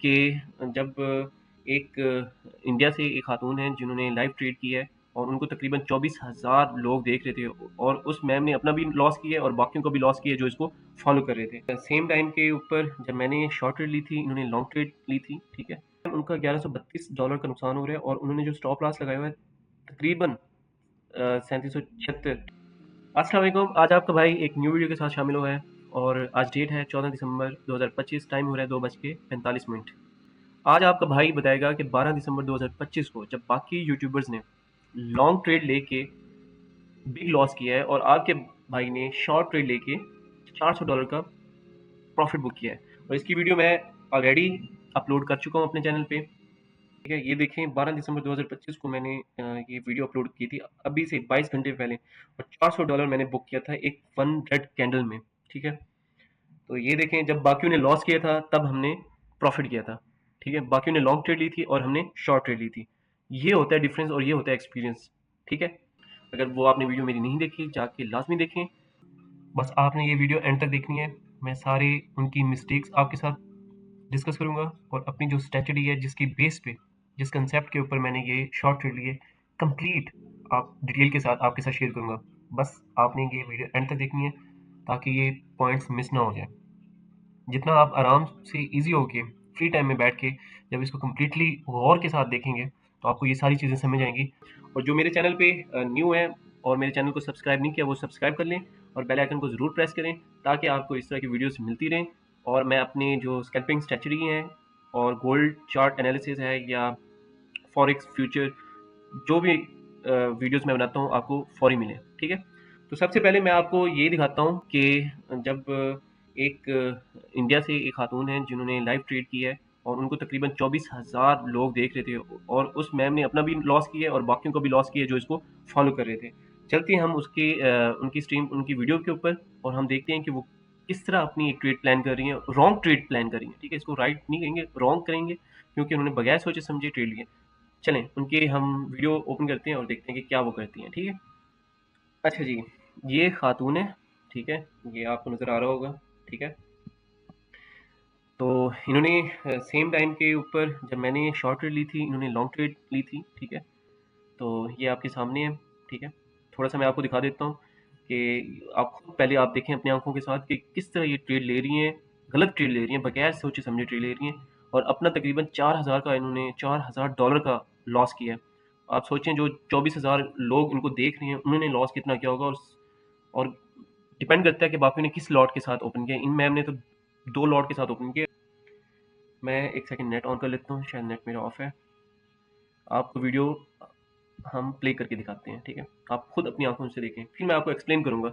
कि जब एक इंडिया से एक खातून हैं जिन्होंने लाइव ट्रेड की है और उनको तकरीबन 24,000 लोग देख रहे थे और उस मैम ने अपना भी लॉस किया है और बाकियों को भी लॉस किया है जो इसको फॉलो कर रहे थे। सेम टाइम के ऊपर जब मैंने शॉर्ट ट्रेड ली थी, इन्होंने लॉन्ग ट्रेड ली थी, ठीक है। उनका $1132 का नुकसान हो रहा है और उन्होंने जो स्टॉप लॉस लगाया हुआ है तकरीबन 3776। अस्सलाम वालेकुम, आज आपका भाई एक न्यू वीडियो के साथ शामिल हुआ है और आज डेट है 14 दिसंबर 2025, टाइम हो रहा है 2:45। आज आपका भाई बताएगा कि 12 दिसंबर 2025 को जब बाकी यूट्यूबर्स ने लॉन्ग ट्रेड लेके बिग लॉस किया है और आपके भाई ने शॉर्ट ट्रेड लेके $400 का प्रॉफिट बुक किया है और इसकी वीडियो मैं ऑलरेडी अपलोड कर चुका हूँ अपने चैनल पे, ठीक है। ये देखें, 12 दिसंबर 2025 को मैंने ये वीडियो अपलोड की थी, अभी से 22 घंटे पहले, और $400 मैंने बुक किया था एक वन रेड कैंडल में, ठीक है। तो ये देखें, जब बाकियों ने लॉस किया था तब हमने प्रॉफिट किया था, ठीक है। बाकियों ने लॉन्ग ट्रेड ली थी और हमने शॉर्ट ट्रेड ली थी। ये होता है डिफरेंस और ये होता है एक्सपीरियंस, ठीक है। अगर वो आपने वीडियो मेरी नहीं देखी, जाके लाजमी देखें। बस आपने ये वीडियो एंड तक देखनी है। मैं सारे उनकी मिस्टेक्स आपके साथ डिस्कस करूंगा और अपनी जो स्ट्रेटजी है जिसकी बेस पे, जिस कंसेप्ट के ऊपर मैंने ये शॉर्ट ट्रेड लिए, कंप्लीट आप डिटेल के साथ आपके साथ शेयर करूंगा। बस आपने ये वीडियो एंड तक देखनी है ताकि ये पॉइंट्स मिस ना हो जाए। जितना आप आराम से इजी होके फ्री टाइम में बैठ के जब इसको कम्प्लीटली गौर के साथ देखेंगे तो आपको ये सारी चीज़ें समझ आएंगी। और जो मेरे चैनल पे न्यू है और मेरे चैनल को सब्सक्राइब नहीं किया, वो सब्सक्राइब कर लें और बेल आइकन को ज़रूर प्रेस करें ताकि आपको इस तरह की वीडियोस मिलती रहें। और मैं अपने जो स्कैल्पिंग स्ट्रेटजी हैं और गोल्ड चार्ट एनालिसिस है या फॉरेक्स फ्यूचर, जो भी वीडियोस मैं बनाता हूँ आपको फौरी मिले, ठीक है। तो सबसे पहले मैं आपको ये दिखाता हूँ कि जब एक इंडिया से एक खातून हैं जिन्होंने लाइव ट्रेड की है और उनको तकरीबन 24,000 लोग देख रहे थे और उस मैम ने अपना भी लॉस किया है और बाकियों को भी लॉस किया है जो इसको फॉलो कर रहे थे। चलते हैं हम उसके उनकी स्ट्रीम, उनकी वीडियो के ऊपर, और हम देखते हैं कि वो किस तरह अपनी एक ट्रेड प्लान कर रही हैं, रॉन्ग ट्रेड प्लान कर रही हैं, ठीक है। इसको राइट नहीं कहेंगे, रॉन्ग करेंगे, क्योंकि उन्होंने बगैर सोचे समझे ट्रेड लिए। चलें उनके हम वीडियो ओपन करते हैं और देखते हैं कि क्या वो करती हैं, ठीक है। अच्छा जी, ये खातून है, ठीक है, ये आपको नज़र आ रहा होगा, ठीक है। तो इन्होंने सेम टाइम के ऊपर जब मैंने शॉर्ट ट्रेड ली थी, इन्होंने लॉन्ग ट्रेड ली थी, ठीक है। तो ये आपके सामने है, ठीक है। थोड़ा सा मैं आपको दिखा देता हूँ कि आप खुद पहले आप देखें अपनी आंखों के साथ कि किस तरह ये ट्रेड ले रही हैं, गलत ट्रेड ले रही हैं, बगैर सोचे समझे ट्रेड ले रही हैं और अपना तकरीबन 4,000 का, इन्होंने $4,000 का लॉस किया है। आप सोचें जो 24,000 लोग इनको देख रहे हैं उन्होंने लॉस कितना किया होगा। और डिपेंड करता है कि बाकियों ने किस लॉट के साथ ओपन किया। इन मैम ने तो 2 लॉट के साथ ओपन किया। मैं एक सेकंड नेट ऑन कर लेता हूँ, शायद नेट मेरा ऑफ है। आपको वीडियो हम प्ले करके दिखाते हैं, ठीक है। आप खुद अपनी आंखों से देखें, फिर मैं आपको एक्सप्लेन करूंगा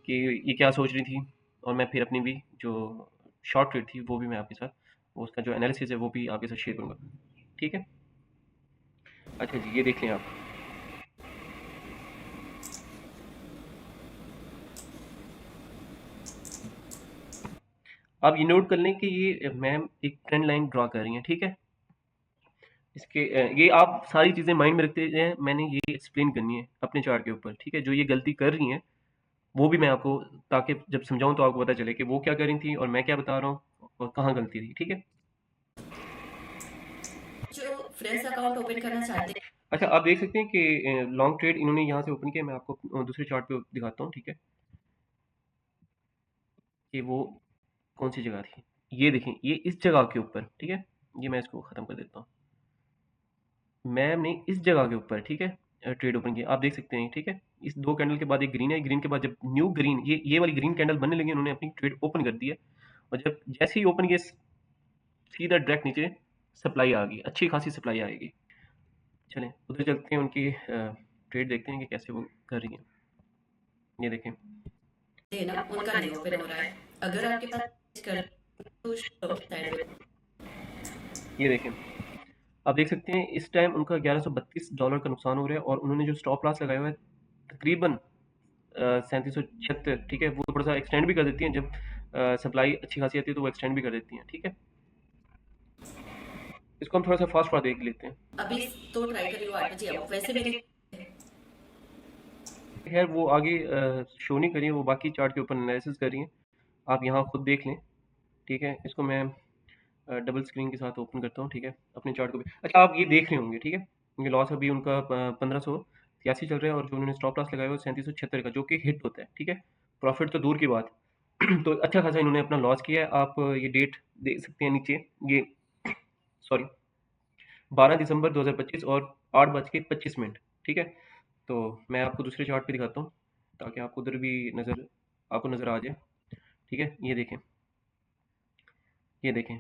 कि ये क्या सोच रही थी और मैं फिर अपनी भी जो शॉर्ट ट्रेड थी वो भी मैं आपके साथ, वो उसका जो एनालिसिस है वो भी आपके साथ शेयर करूंगा, ठीक है। अच्छा जी, ये देख लें आप। आप ये नोट कर लें कि ये मैम एक ट्रेंड लाइन ड्रॉ कर रही हैं, ठीक है। इसके ये आप सारी चीज़ें माइंड में रखते हैं, मैंने ये एक्सप्लेन करनी है अपने चार्ट के ऊपर, ठीक है। जो ये गलती कर रही हैं वो भी मैं आपको, ताकि जब समझाऊं तो आपको पता चले कि वो क्या कर रही थी और मैं क्या बता रहा हूँ और कहाँ गलती थी, ठीक है। जो फ्रेंड्स अकाउंट ओपन करना चाहते हैं। अच्छा, आप देख सकते हैं कि लॉन्ग ट्रेड इन्होंने यहाँ से ओपन किया। मैं आपको दूसरे चार्ट पे दिखाता हूँ, ठीक है, कि वो कौन सी जगह थी। ये देखें, ये इस जगह के ऊपर, ठीक है। ये मैं इसको ख़त्म कर देता हूँ। मैम ने इस जगह के ऊपर, ठीक है, ट्रेड ओपन किया, आप देख सकते हैं, ठीक है। इस 2 कैंडल के बाद एक ग्रीन है, ग्रीन के बाद जब न्यू ग्रीन, ये वाली ग्रीन कैंडल बनने लगी, उन्होंने अपनी ट्रेड ओपन कर दी है और जब जैसे ही ओपन किया सीधा डायरेक्ट नीचे सप्लाई आ गई, अच्छी खासी सप्लाई आएगी। चलें उधर चलते हैं, उनकी ट्रेड देखते हैं कि कैसे वो कर रही हैं। ये देखें, हैं ना, उनका नहीं ओपन हो रहा है। अगर आपके पास कर तो साइड में ये देखें, आप देख सकते हैं इस टाइम उनका $1132 का नुकसान हो रहा है और उन्होंने जो स्टॉप लॉस लगाया हुआ है तकरीबन 3776, ठीक है। वो थोड़ा सा एक्सटेंड भी कर देती हैं जब सप्लाई अच्छी खासी आती है तो वो एक्सटेंड भी कर देती हैं, ठीक है। इसको हम थोड़ा सा फास्ट फास्ट देख लेते हैं। अभी तो ट्राई करिए 8 बजे आओ। वैसे मेरे खैर वो आगे शो नहीं करी है, वो बाकी चार्ट के ऊपर एनालिसिस कर रही हैं, आप यहाँ खुद देख लें, ठीक है। इसको मैं डबल स्क्रीन के साथ ओपन करता हूँ, ठीक है, अपने चार्ट को भी। अच्छा, आप ये देख रहे होंगे, ठीक है, ये लॉस अभी उनका 1583 चल रहा है और जो उन्होंने स्टॉप लॉस लगाया है वो 3776 का, जो कि हिट होता है, ठीक है। प्रॉफिट तो दूर की बात। तो अच्छा खासा इन्होंने अपना लॉस किया है। आप ये डेट देख सकते हैं नीचे, ये सॉरी 12 दिसंबर 2025 और 8:25, ठीक है। तो मैं आपको दूसरे चार्ट पे दिखाता हूँ ताकि आपको उधर भी आपको नज़र आ जाए, ठीक है। ये देखें, ये देखें,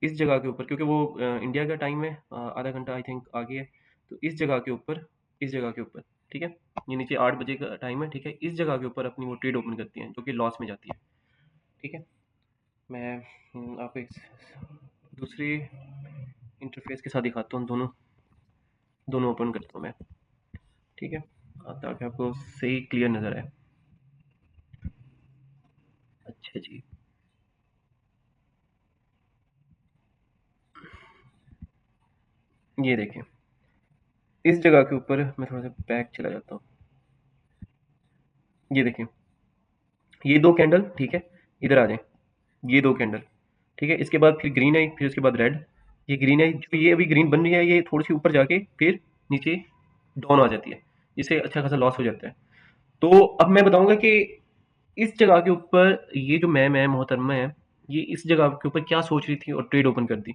इस जगह के ऊपर, क्योंकि वो इंडिया का टाइम है, आधा घंटा आई थिंक आगे है, तो इस जगह के ऊपर, इस जगह के ऊपर, ठीक है, ये नीचे 8 बजे का टाइम है, ठीक है, इस जगह के ऊपर अपनी वो ट्रेड ओपन करती हैं जो कि लॉस में जाती है, ठीक है। मैं आपको एक दूसरे इंटरफेस के साथ दिखाता हूँ, दोनों दोनों ओपन करता हूँ मैं, ठीक है, ताकि आपको सही क्लियर नज़र आए। अच्छा जी, ये देखें, इस जगह के ऊपर मैं थोड़ा सा बैक चला जाता हूँ। ये देखें, ये दो कैंडल, ठीक है, इधर आ जाएं, ये दो कैंडल, ठीक है, इसके बाद फिर ग्रीन आई, फिर उसके बाद रेड, ये ग्रीन आई, जो ये अभी ग्रीन बन रही है, ये थोड़ी सी ऊपर जाके फिर नीचे डाउन आ जाती है, इससे अच्छा खासा लॉस हो जाता है। तो अब मैं बताऊंगा कि इस जगह के ऊपर ये जो मैम है, मोहतरमा है, ये इस जगह के ऊपर क्या सोच रही थी और ट्रेड ओपन कर दी,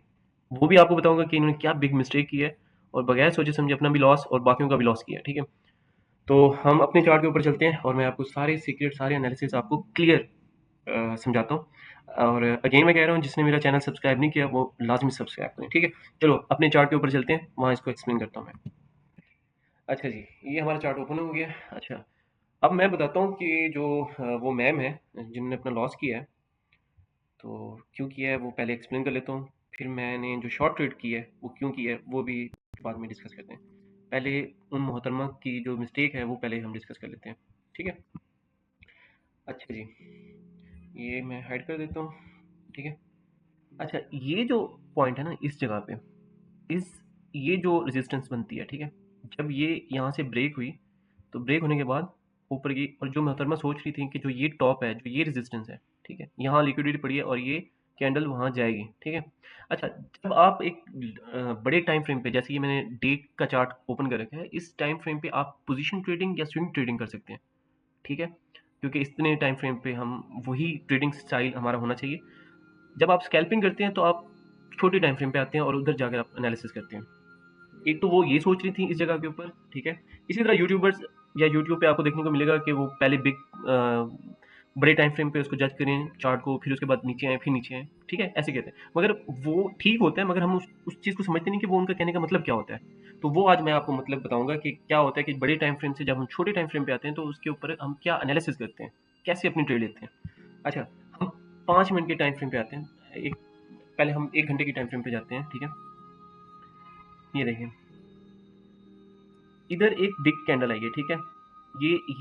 वो भी आपको बताऊंगा कि इन्होंने क्या बिग मिस्टेक की है और बगैर सोचे समझे अपना भी लॉस और बाकियों का भी लॉस किया, ठीक है। तो हम अपने चार्ट के ऊपर चलते हैं और मैं आपको सारे सीक्रेट, सारे एनालिसिस आपको क्लियर समझाता हूँ। और अगेन मैं कह रहा हूँ, जिसने मेरा चैनल सब्सक्राइब नहीं किया वो लाजमी सब्सक्राइब करें, ठीक है। चलो अपने चार्ट के ऊपर चलते हैं, वहाँ इसको एक्सप्लेन करता हूँ मैं। अच्छा जी, ये हमारा चार्ट ओपन हो गया। अच्छा, अब मैं बताता हूँ कि जो वो मैम है जिन्होंने अपना लॉस किया है, तो क्यों किया है वो पहले एक्सप्लेन कर लेता हूँ। फिर मैंने जो शॉर्ट ट्रेड की है वो क्यों की है वो भी बाद में डिस्कस करते हैं। पहले उन मोहतरमा की जो मिस्टेक है वो पहले हम डिस्कस कर लेते हैं, ठीक है। अच्छा जी, ये मैं हाइड कर देता हूँ, ठीक है। अच्छा, ये जो पॉइंट है ना इस जगह पे, इस ये जो रेजिस्टेंस बनती है, ठीक है, जब ये यहाँ से ब्रेक हुई, तो ब्रेक होने के बाद ऊपर की, और जो मोहतरमा सोच रही थी कि जो ये टॉप है, जो ये रेजिस्टेंस है, ठीक है, यहाँ लिक्विडिटी पड़ी है और ये कैंडल वहाँ जाएगी, ठीक है। अच्छा, जब आप एक बड़े टाइम फ्रेम पे, जैसे कि मैंने डे का चार्ट ओपन कर रखा है, इस टाइम फ्रेम पे आप पोजीशन ट्रेडिंग या स्विंग ट्रेडिंग कर सकते हैं, ठीक है, क्योंकि इतने टाइम फ्रेम पे हम वही ट्रेडिंग स्टाइल हमारा होना चाहिए। जब आप स्कैल्पिंग करते हैं तो आप छोटे टाइम फ्रेम पे आते हैं और उधर जाकर आप एनालिसिस करते हैं। एक तो वो ये सोच रही थी इस जगह के ऊपर, ठीक है। इसी तरह यूट्यूबर्स या यूट्यूब पे आपको देखने को मिलेगा कि वो पहले बड़े टाइम फ्रेम पे उसको जज करें चार्ट को, फिर उसके बाद नीचे आए, फिर नीचे आए, ठीक है, ऐसे कहते हैं। मगर वो ठीक होता है, मगर हम उस चीज़ को समझते नहीं कि वो उनका कहने का मतलब क्या होता है। तो वो आज मैं आपको मतलब बताऊंगा कि क्या होता है कि बड़े टाइम फ्रेम से जब हम छोटे टाइम फ्रेम पे आते हैं तो उसके ऊपर हम क्या एनालिसिस करते हैं, कैसे अपनी ट्रेड लेते हैं। अच्छा, हम 5 मिनट के टाइम फ्रेम पे आते हैं, एक पहले हम 1 घंटे की टाइम फ्रेम पे जाते हैं, ठीक है। ये देखें, इधर एक बिग कैंडल आई है, ठीक है।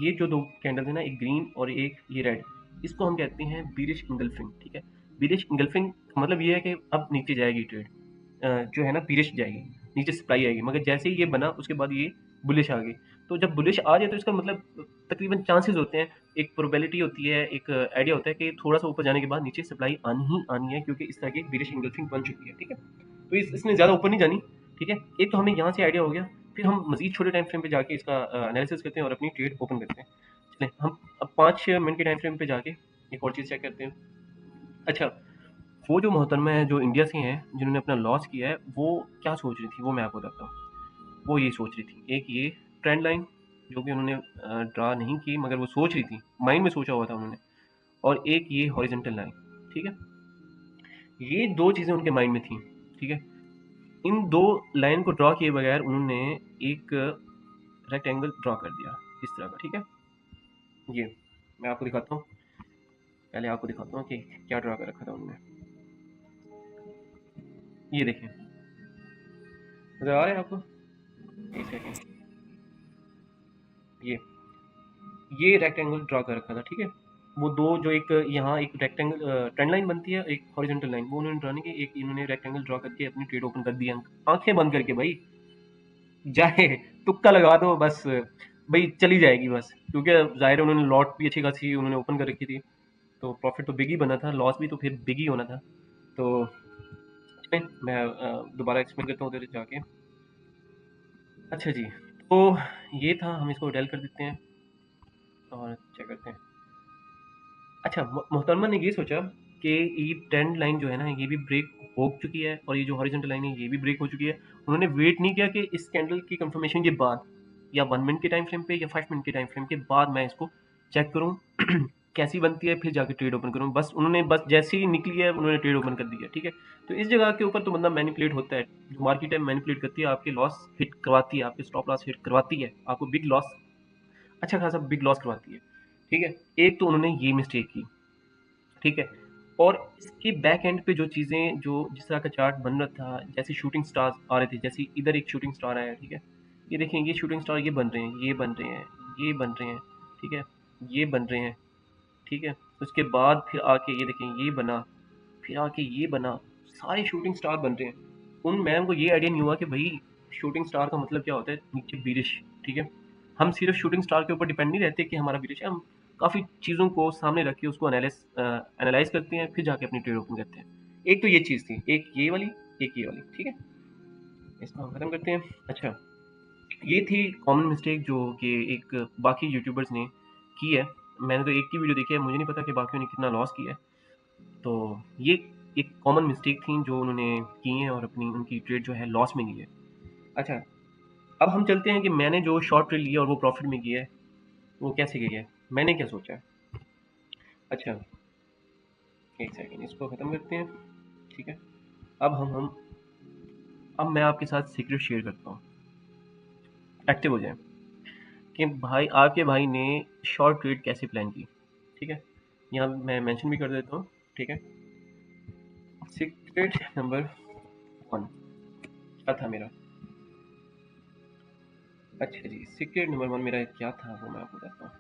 ये जो दो कैंडल है ना, एक ग्रीन और एक ये रेड, इसको हम कहते हैं बीरिश इंगल्फिंग, ठीक है। बीरिश इंगल्फिंग मतलब ये है कि अब नीचे जाएगी ट्रेड, जो है ना बीरिश जाएगी, नीचे सप्लाई आएगी, मगर जैसे ही ये बना उसके बाद ये बुलिश आ गई। तो जब बुलिश आ जाए तो इसका मतलब तकरीबन चांसेस होते हैं, एक प्रोबेबिलिटी होती है, एक आइडिया होता है कि थोड़ा सा ऊपर जाने के बाद नीचे सप्लाई आनी ही आनी है, क्योंकि इस तरह की बीरिश इंगल्फिंग बन चुकी है, ठीक है। तो इसने ज़्यादा ऊपर नहीं जानी, ठीक है। एक तो हमें यहाँ से आइडिया हो गया, फिर हम मजीद छोटे टाइम फ्रेम पे जाके इसका एनालिसिस करते हैं और अपनी ट्रेड ओपन करते हैं। चलें हम अब 5 मिनट के टाइम फ्रेम पे जाके एक और चीज़ चेक करते हैं। अच्छा, वो जो मोहतरमा है जो इंडिया से हैं जिन्होंने अपना लॉस किया है, वो क्या सोच रही थी वो मैं आपको बताता हूँ। वो ये सोच रही थी, एक ये ट्रेंड लाइन जो कि उन्होंने ड्रा नहीं की, मगर वो सोच रही थी, माइंड में सोचा हुआ था उन्होंने, और एक ये हॉरिजेंटल लाइन, ठीक है। ये दो चीज़ें उनके माइंड में थी, ठीक है। इन दो लाइन को ड्रा किए बगैर उन्होंने एक रेक्टेंगल ड्रा कर दिया इस तरह का, ठीक है। ये मैं आपको दिखाता हूँ, पहले आपको दिखाता हूँ कि क्या ड्रा कर रखा था उन्होंने। ये देखें, नजर आ रहा है आपको, एक सेकेंड, ये रेक्टेंगल ड्रा कर रखा था, ठीक है। वो दो जो एक यहाँ एक रेक्टेंगल ट्रेंड लाइन बनती है, एक हॉरिजॉन्टल लाइन, वो उन्होंने ड्रा नहीं की, एक इन्होंने रेक्टेंगल ड्रा करके अपनी ट्रेड ओपन कर दी, आंखें बंद करके भाई, जाए तुक्का लगा दो बस भाई, चली जाएगी बस, क्योंकि जाहिर है उन्होंने लॉट भी अच्छी खासी उन्होंने ओपन कर रखी थी, तो प्रॉफिट तो बिग ही बना था, लॉस भी तो फिर बिग ही होना था। तो मैं दोबारा एक्सप्लेन करता हूँ उधर जाके। अच्छा जी, तो ये था, हम इसको डेल कर देते हैं और चेक करते हैं। अच्छा, मोहतरमा ने ये सोचा कि ये ट्रेंड लाइन जो है ना, ये भी ब्रेक हो चुकी है और ये जो हॉरिजॉन्टल लाइन है ये भी ब्रेक हो चुकी है। उन्होंने वेट नहीं किया कि इस कैंडल की कंफर्मेशन के बाद या 1 मिनट के टाइम फ्रेम पे या 5 मिनट के टाइम फ्रेम के बाद मैं इसको चेक करूं कैसी बनती है, फिर जाके ट्रेड ओपन करूं। बस जैसे ही निकली है उन्होंने ट्रेड ओपन कर दिया, ठीक है। तो इस जगह के ऊपर तो बंदा मैनिपुलेट होता है, जो मार्केट है मैनिपुलेट करती है, आपके लॉस हिट करवाती है, आपके स्टॉप लॉस हिट करवाती है, आपको बिग लॉस, अच्छा खासा बिग लॉस करवाती है, ठीक है। एक तो उन्होंने ये मिस्टेक की, ठीक है। और इसके बैक एंड पे जो चीज़ें, जो जिस तरह का चार्ट बन रहा था, जैसे शूटिंग स्टार्स आ रहे थे, जैसे इधर एक शूटिंग स्टार आया, ठीक है। ये देखें, ये शूटिंग स्टार ये बन रहे हैं, ये बन रहे हैं, ये बन रहे हैं, ठीक है, ये बन रहे हैं, ठीक है। उसके बाद फिर आके ये देखें, ये बना, फिर आके ये बना, सारे शूटिंग स्टार बन रहे हैं। उन मैम को ये आइडिया नहीं हुआ कि भाई शूटिंग स्टार का मतलब क्या होता है, नीचे बीरिश, ठीक है। हम सिर्फ शूटिंग स्टार के ऊपर डिपेंड नहीं रहते कि हमारा बीरिश है, हम काफ़ी चीज़ों को सामने रख के उसको एनालाइज करते हैं, फिर जाके अपनी ट्रेड ओपन करते हैं। एक तो ये चीज़ थी, एक ये वाली, एक ये वाली, ठीक है। इसको हम खत्म करते हैं। अच्छा, ये थी कॉमन मिस्टेक जो कि एक बाकी यूट्यूबर्स ने की है। मैंने तो एक की वीडियो देखी है, मुझे नहीं पता कि बाकियों ने कितना लॉस किया है। तो ये एक कॉमन मिस्टेक थी जो उन्होंने की है और अपनी उनकी ट्रेड जो है लॉस में गई है। अच्छा, अब हम चलते हैं कि मैंने जो शॉर्ट ट्रेड लिया और वो प्रॉफिट में किया है, वो कैसे गई है, मैंने क्या सोचा है। अच्छा, एक सेकेंड, इसको ख़त्म करते हैं, ठीक है। अब अब मैं आपके साथ सीक्रेट शेयर करता हूँ, एक्टिव हो जाए कि भाई आपके भाई ने शॉर्ट ट्रेड कैसे प्लान की, ठीक है। यहाँ मैं मेंशन भी कर देता हूँ, ठीक है। सीक्रेट नंबर 1 क्या था मेरा। अच्छा जी, सीक्रेट नंबर 1 मेरा क्या था वो मैं आपको बताता हूँ।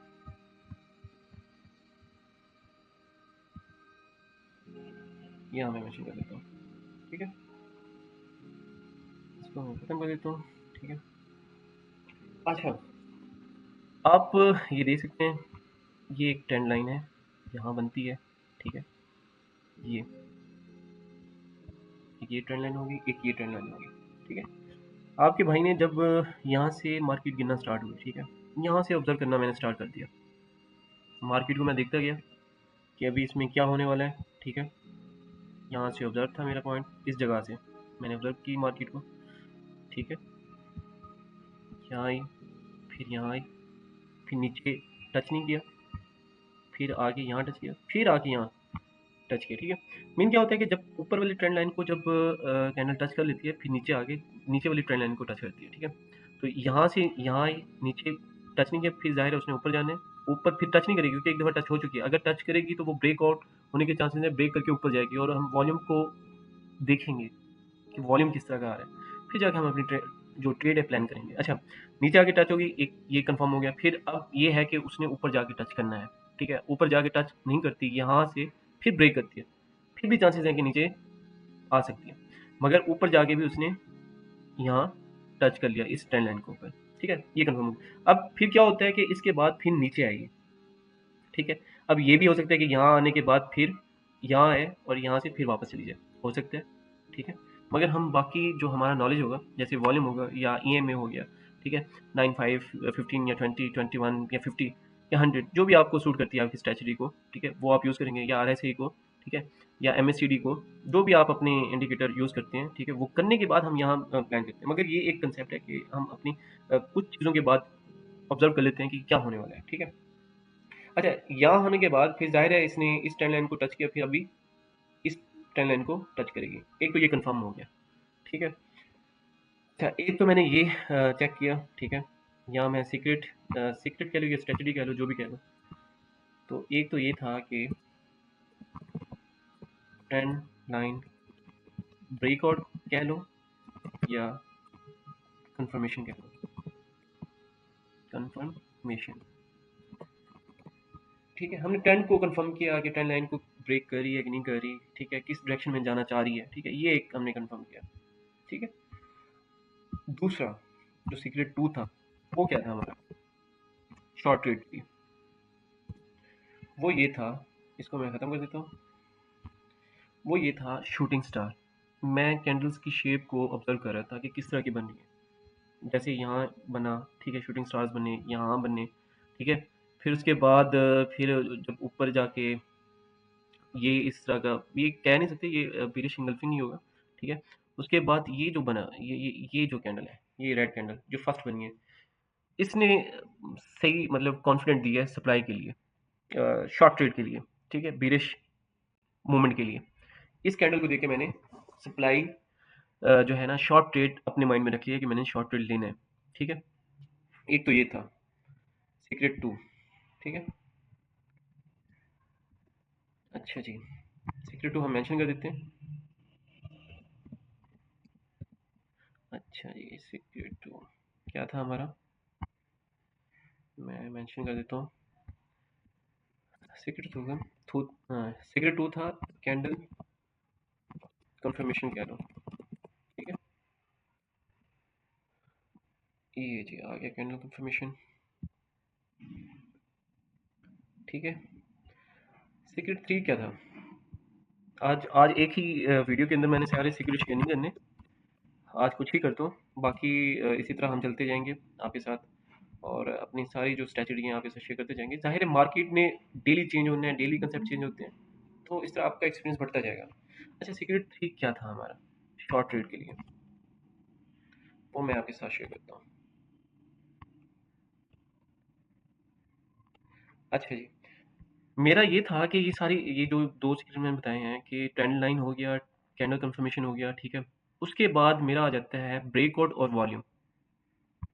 यहाँ मैं मेंशन कर देता हूँ, ठीक है। इसको मैं खत्म कर देता हूँ, ठीक है। अच्छा, आप ये देख सकते हैं, ये एक ट्रेंड लाइन है, यहाँ बनती है, ठीक है। ये एक ये ट्रेंड लाइन होगी, एक ये ट्रेंड लाइन होगी, ठीक है। आपके भाई ने जब यहाँ से मार्केट गिरना स्टार्ट हुई, ठीक है, यहाँ से ऑब्जर्व करना मैंने स्टार्ट कर दिया। मार्केट को मैं देखता गया कि अभी इसमें क्या होने वाला है, ठीक है। यहाँ से ऑब्जर्व था मेरा पॉइंट, इस जगह से मैंने ऑब्जर्व की मार्केट को, ठीक है। यहाँ आई, फिर यहाँ आई, फिर नीचे टच नहीं किया, फिर आगे यहाँ टच किया, फिर आगे यहाँ टच किया, ठीक है। मेन क्या होता है कि जब ऊपर वाली ट्रेंड लाइन को जब कैंडल टच कर लेती है, फिर नीचे आगे नीचे वाली ट्रेंड लाइन को टच करती है, ठीक है। तो यहाँ से यहाँ आई, नीचे टच नहीं किया, फिर जाहिर है उसने ऊपर जाना है, ऊपर फिर टच नहीं करेगी क्योंकि एक दफ़ा टच हो चुकी है। अगर टच करेगी तो वो ब्रेकआउट होने के चांसेस है, ब्रेक करके ऊपर जाएगी और हम वॉल्यूम को देखेंगे कि वॉल्यूम किस तरह का आ रहा है, फिर जाके हम अपनी जो ट्रेड है प्लान करेंगे। अच्छा, नीचे आके टच होगी, एक ये कंफर्म हो गया। फिर अब ये है कि उसने ऊपर जाके टच करना है, ठीक है। ऊपर जाके टच नहीं करती, यहाँ से फिर ब्रेक करती है, फिर भी चांसेस हैं कि नीचे आ सकती है, मगर ऊपर जाके भी उसने यहाँ टच कर लिया इस ट्रेंड लाइन के ऊपर, ठीक है। ये कंफर्म हो गया। अब फिर क्या होता है कि इसके बाद फिर नीचे आएगी, ठीक है। अब ये भी हो सकता है कि यहाँ आने के बाद फिर यहाँ आए और यहाँ से फिर वापस चली जाए, हो सकता है, ठीक है। मगर हम बाकी जो हमारा नॉलेज होगा, जैसे वॉल्यूम होगा या EMA हो गया, ठीक है, 9, 5, 15 या 20, 21 या 50 या 100, जो भी आपको सूट करती है आपकी स्ट्रेटजी को, ठीक है, वो आप यूज़ करेंगे, या RSI को, ठीक है, या MACD को, जो भी आप अपने इंडिकेटर यूज़ करते हैं, ठीक है। वो करने के बाद हम यहाँ प्लान करते हैं, मगर ये एक कंसेप्ट है कि हम अपनी कुछ चीज़ों के बाद ऑब्जर्व कर लेते हैं कि क्या होने वाला है, ठीक है। अच्छा, यहाँ होने के बाद फिर जाहिर है इसने इस ट्रेंड लाइन को टच किया, फिर अभी इस ट्रेंड लाइन को टच करेगी। एक तो ये कंफर्म हो गया, ठीक है। अच्छा, एक तो मैंने ये चेक किया, ठीक है। यहाँ मैं सीक्रेट कह लो या स्ट्रेटजी कह लो, जो भी कह लो। तो एक तो ये था कि ट्रेंड लाइन ब्रेकआउट कह लो या कंफर्मेशन कह लो, कंफर्मेशन, ठीक है। हमने ट्रेंड को कंफर्म किया कि ट्रेंड लाइन को ब्रेक कर रही है कि नहीं कर रही, ठीक है, किस डायरेक्शन में जाना चाह रही है, ठीक है, ये एक हमने कंफर्म किया, ठीक है। दूसरा जो सीक्रेट 2 था, वो क्या था हमारा शॉर्ट ट्रेड की, वो ये था, इसको मैं ख़त्म कर देता हूँ। वो ये था शूटिंग स्टार। मैं कैंडल्स की शेप को ऑब्जर्व कर रहा था कि किस तरह की बन रही है। जैसे यहाँ बना, ठीक है, शूटिंग स्टार्स बने, यहाँ बने, ठीक है। फिर उसके बाद फिर जब ऊपर जाके ये इस तरह का, ये कह नहीं सकते ये बेरिश इंगल्फिंग ही होगा, ठीक है। उसके बाद ये जो बना, ये जो कैंडल है, ये रेड कैंडल जो फर्स्ट बनी है, इसने सही मतलब कॉन्फिडेंट दिया है सप्लाई के लिए, शॉर्ट ट्रेड के लिए, ठीक है, बेरिश मूवमेंट के लिए। इस कैंडल को देख के मैंने सप्लाई जो है ना शॉर्ट ट्रेड अपने माइंड में रख लिया कि मैंने शॉर्ट ट्रेड लेना है, ठीक है। एक तो ये था सीक्रेट टू, ठीक है। अच्छा जी, सीक्रेट टू हम मेंशन कर देते हैं। अच्छा जी, सीक्रेट टू क्या था हमारा, मैं मेंशन कर देता हूँ। सीक्रेट टू था, हाँ सीक्रेट टू था कैंडल कंफर्मेशन कह लो, ठीक है। ये जी आ गया कैंडल कंफर्मेशन, ठीक है। सीक्रेट थ्री क्या था, आज आज एक ही वीडियो के अंदर मैंने सारे सीक्रेट शेयर नहीं करने, आज कुछ ही करता हूँ, बाकी इसी तरह हम चलते जाएंगे आपके साथ, और अपनी सारी जो स्ट्रैटेजी हैं आपके साथ शेयर करते जाएंगे। जाहिर है मार्केट में डेली चेंज होने हैं, डेली कंसेप्ट चेंज होते हैं, तो इस तरह आपका एक्सपीरियंस बढ़ता जाएगा। अच्छा, सीक्रेट थ्री क्या था हमारा शॉर्ट ट्रेड के लिए, वो मैं आपके साथ शेयर करता हूँ। अच्छा जी, मेरा ये था कि ये जो दो सीक्रेट मैंने बताए हैं कि ट्रेंड लाइन हो गया, कैंडल कंफर्मेशन हो गया, ठीक है। उसके बाद मेरा आ जाता है ब्रेकआउट और वॉल्यूम,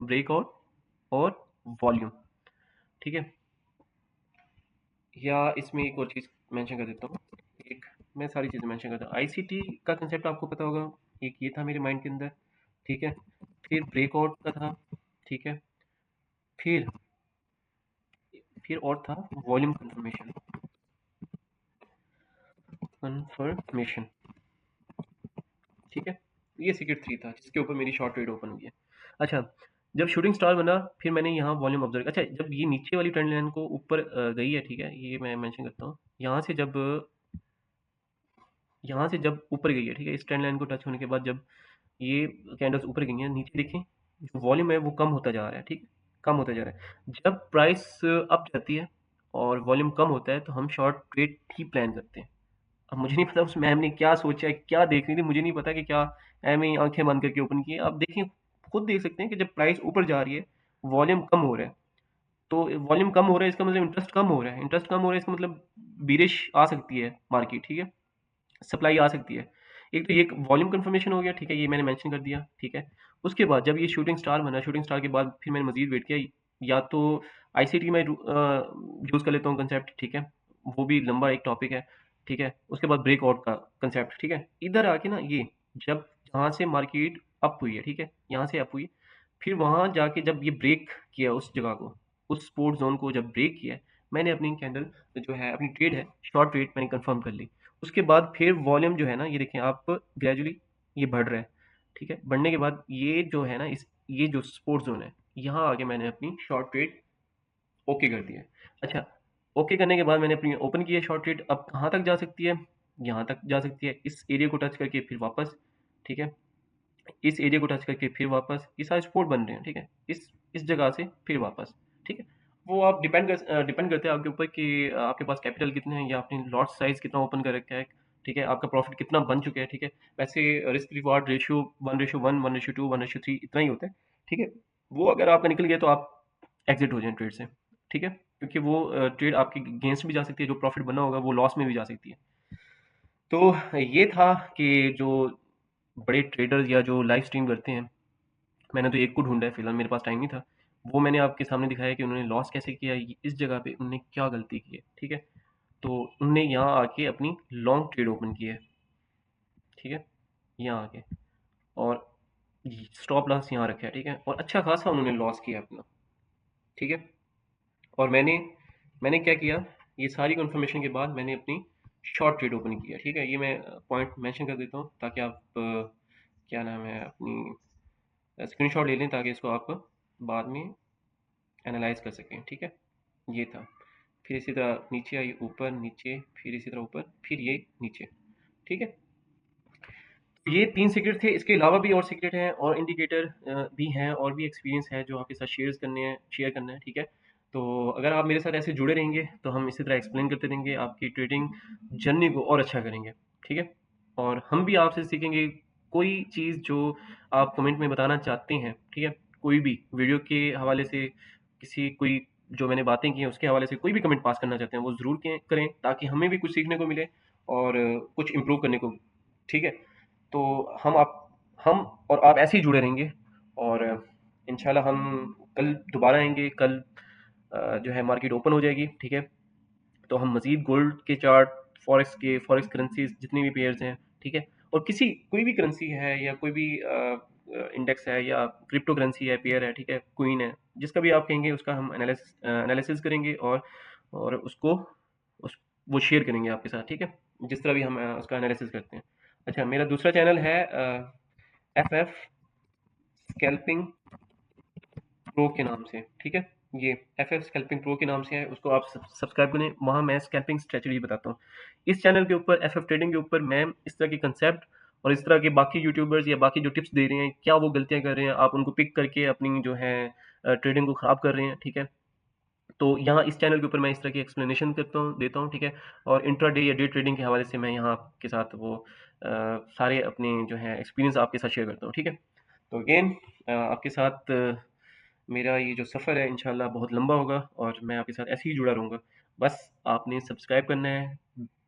ब्रेकआउट और वॉल्यूम, ठीक है। या इसमें एक और चीज़ मेंशन कर देता हूँ, एक मैं सारी चीज़ें मेंशन करता हूँ। आईसीटी का कंसेप्ट आपको पता होगा, एक ये था मेरे माइंड के अंदर, ठीक है। फिर ब्रेकआउट का था, ठीक है। फिर फिर और था वॉल्यूम कंफर्मेशन, कंफर्मेशन, ठीक है। ये सीक्रेट थ्री था जिसके ऊपर मेरी शॉर्ट ट्रेड ओपन हुई है। अच्छा, जब शूटिंग स्टार बना फिर मैंने यहाँ वॉल्यूम ऑब्जर्व, अच्छा जब ये नीचे वाली ट्रेंड लाइन को ऊपर गई है, ठीक है, ये मैं मेंशन करता हूँ। यहाँ से जब ऊपर गई है, ठीक है, इस ट्रेंड लाइन को टच होने के बाद जब ये कैंडल्स ऊपर गई हैं, नीचे देखें जो वॉल्यूम है वो कम होता जा रहा है, ठीक है, कम होता जा रहा है। जब प्राइस अप जाती है और वॉल्यूम कम होता है तो हम शॉर्ट ट्रेड ही प्लान करते हैं। अब मुझे नहीं पता उस मैम ने क्या सोचा है, क्या देख रही थी, मुझे नहीं पता कि क्या एम ही आंखें बंद करके ओपन की है। आप देखें, खुद देख सकते हैं कि जब प्राइस ऊपर जा रही है, वॉल्यूम कम हो रहा है, तो वॉल्यूम कम हो रहा है इसका मतलब इंटरेस्ट कम हो रहा है, इंटरेस्ट कम हो रहा है इसका मतलब बीरिश आ सकती है मार्केट, ठीक है, सप्लाई आ सकती है। एक तो ये वॉल्यूम कंफर्मेशन हो गया, ठीक है, ये मैंने मेंशन कर दिया, ठीक है। उसके बाद जब ये शूटिंग स्टार बना, शूटिंग स्टार के बाद फिर मैंने मजीद वेट किया, या तो आईसीटी में यूज़ कर लेता हूँ कंसेप्ट, ठीक है, वो भी लंबा एक टॉपिक है, ठीक है। उसके बाद ब्रेकआउट का कंसेप्ट, ठीक है। इधर आके ना ये जब जहाँ से मार्केट अप हुई है, ठीक है, यहाँ से अप हुई, फिर वहाँ जाके जब ये ब्रेक किया उस जगह को, उस सपोर्ट जोन को जब ब्रेक किया, मैंने अपनी कैंडल जो है, अपनी ट्रेड है, शॉर्ट ट्रेड मैंने कंफर्म कर ली। उसके बाद फिर वॉल्यूम जो है ना, ये देखें आप, ग्रेजुअली ये बढ़ रहा है, ठीक है। बढ़ने के बाद ये जो है ना, इस ये जो सपोर्ट जोन है, यहाँ आके मैंने अपनी शॉर्ट ट्रेड ओके कर दी है। अच्छा, ओके करने के बाद मैंने अपनी ओपन की है शॉर्ट ट्रेड, अब कहाँ तक जा सकती है, यहाँ तक जा सकती है, इस एरिया को टच करके फिर वापस, ठीक है, इस एरिया को टच करके फिर वापस, ये सारे सपोर्ट बन रहे हैं, ठीक है, इस जगह से फिर वापस, ठीक है। वो आप डिपेंड करते हैं आपके ऊपर कि आपके पास कैपिटल कितने हैं या आपने लॉट साइज कितना ओपन कर रखा है, ठीक है, आपका प्रॉफिट कितना बन चुका है, ठीक है। वैसे रिस्क रिवार्ड रेशियो 1:1, 1:2, 1:3 इतना ही होता है, ठीक है। वो अगर आपका निकल गया तो आप एग्जिट हो जाए ट्रेड से, ठीक है, क्योंकि वो ट्रेड आपके गेंस्ट भी जा सकती है, जो प्रॉफिट बना होगा वो लॉस में भी जा सकती है। तो ये था कि जो बड़े ट्रेडर्स या जो लाइव स्ट्रीम करते हैं, मैंने तो एक को ढूंढा है, फिलहाल मेरे पास टाइम नहीं था, वो मैंने आपके सामने दिखाया कि उन्होंने लॉस कैसे किया, इस जगह पे उन्होंने क्या गलती की है, ठीक है। तो उनने यहाँ आके अपनी लॉन्ग ट्रेड ओपन की है, ठीक है, यहाँ आके, और स्टॉप लॉस यहाँ रखा है, ठीक है, और अच्छा खासा उन्होंने लॉस किया अपना, ठीक है। और मैंने मैंने क्या किया, ये सारी कंफर्मेशन के बाद मैंने अपनी शॉर्ट ट्रेड ओपन किया, ठीक है। ये मैं पॉइंट मेंशन कर देता हूँ ताकि आप क्या नाम है, अपनी स्क्रीनशॉट ले लें ताकि इसको आप बाद में एनालाइज कर सकें, ठीक है। ये था, फिर इसी तरह नीचे आई, ऊपर नीचे, फिर इसी तरह ऊपर, फिर ये नीचे, ठीक है। तो ये 3 सीक्रेट थे, इसके अलावा भी और सीक्रेट हैं और इंडिकेटर भी हैं और भी एक्सपीरियंस है जो आपके साथ शेयर करना है, ठीक है। तो अगर आप मेरे साथ ऐसे जुड़े रहेंगे तो हम इसी तरह एक्सप्लेन करते रहेंगे, आपकी ट्रेडिंग जर्नी को और अच्छा करेंगे, ठीक है। और हम भी आपसे सीखेंगे कोई चीज़ जो आप कमेंट में बताना चाहते हैं, ठीक है। कोई भी वीडियो के हवाले से, किसी कोई जो मैंने बातें की हैं उसके हवाले से कोई भी कमेंट पास करना चाहते हैं वो ज़रूर करें, ताकि हमें भी कुछ सीखने को मिले और कुछ इम्प्रूव करने को, ठीक है। तो हम और आप ऐसे ही जुड़े रहेंगे और इंशाल्लाह हम कल दोबारा आएंगे। कल जो है मार्केट ओपन हो जाएगी, ठीक है। तो हम मजीद गोल्ड के चार्ट, फॉरेक्स करेंसीज जितनी भी पेयर्स हैं, ठीक है। और किसी कोई भी करेंसी है या कोई भी इंडेक्स है या क्रिप्टो करेंसी है, पेयर है, ठीक है, क्वीन है, जिसका भी आप कहेंगे उसका हम एनालिसिस करेंगे और उसको उस वो शेयर करेंगे आपके साथ, ठीक है। जिस तरह भी हम उसका एनालिसिस करते हैं। अच्छा, मेरा दूसरा चैनल है एफ एफ स्कैल्पिंग प्रो के नाम से, ठीक है। ये एफ एफ स्कैल्पिंग प्रो के नाम से है, उसको आप सब्सक्राइब करें। वहाँ मैं स्कैल्पिंग स्ट्रेटजी बताता हूँ। इस चैनल के ऊपर, एफ एफ ट्रेडिंग के ऊपर, मैं इस तरह के कंसेप्ट और इस तरह के बाकी यूट्यूबर्स या बाकी जो टिप्स दे रहे हैं, क्या वो गलतियाँ कर रहे हैं, आप उनको पिक करके अपनी जो है ट्रेडिंग को ख़राब कर रहे हैं, ठीक है। तो यहाँ इस चैनल के ऊपर मैं इस तरह की एक्सप्लेनेशन देता हूँ, ठीक है। और इंट्राडे या डे ट्रेडिंग के हवाले से मैं यहाँ आपके साथ वो सारे अपने जो है एक्सपीरियंस आपके साथ शेयर करता हूँ, ठीक है। तो अगेन आपके साथ मेरा ये जो सफ़र है इंशाल्लाह बहुत लंबा होगा और मैं आपके साथ ऐसे ही जुड़ा रहूँगा। बस आपने सब्सक्राइब करना है,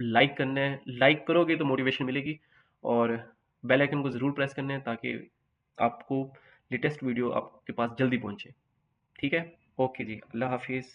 लाइक करना है, लाइक करोगे तो मोटिवेशन मिलेगी और बेल आइकन को ज़रूर प्रेस करना है ताकि आपको लेटेस्ट वीडियो आपके पास जल्दी पहुँचे, ठीक है। ओके जी, अल्लाह हाफिज़।